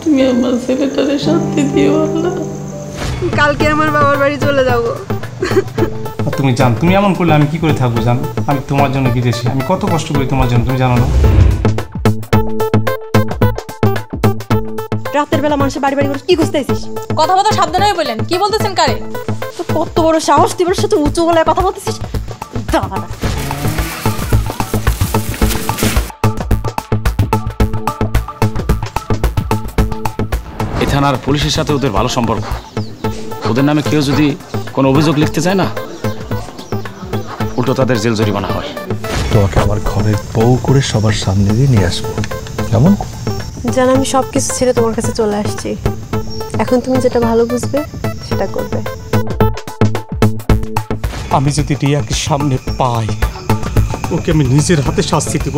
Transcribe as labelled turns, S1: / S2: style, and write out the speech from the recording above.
S1: তুমি আমার ছেলেটারে শান্তি দিও আল্লাহ।
S2: কালকে আমার বাবার বাড়ি চলে যাব।
S3: তুমি জান, তুমি এমন করলে আমি কি করে থাকবো জান? আমি তোমার জন্য বিদেশি, আমি কত কষ্ট করি তোমার জন্য, তুমি জানো না?
S2: রাতের বেলা মানুষের বাড়ি বাড়ি করে কি খুঁজতেছিস?
S4: কথা বলতে সাবধানে বললেন, কি বলতেছেন কারে?
S2: তো কত বড় সাহস, তুই ওর সাথে উঁচু গলায় কথা বলতেছিস? দাঁড়া,
S5: এই থানার পুলিশের সাথে ওদের ভালো সম্পর্ক। ওদের নামে কেউ যদি কোনো অভিযোগ লিখতে চায় না, উল্টো তাদের জেল জরিমানা হয়।
S6: তোমাকে আমার ঘরের বউ করে সবার সামনে দিয়ে নিয়ে আসবো, কেমন?
S2: জান, আমি সব কিছু ছেড়ে তোমার কাছে চলে আসছি। এখন তুমি যেটা ভালো বুঝবে সেটা করবে।
S3: আমি যদি রিয়াকে সামনে পাই, ওকে আমি নিজের হাতে শাস্তি দেব।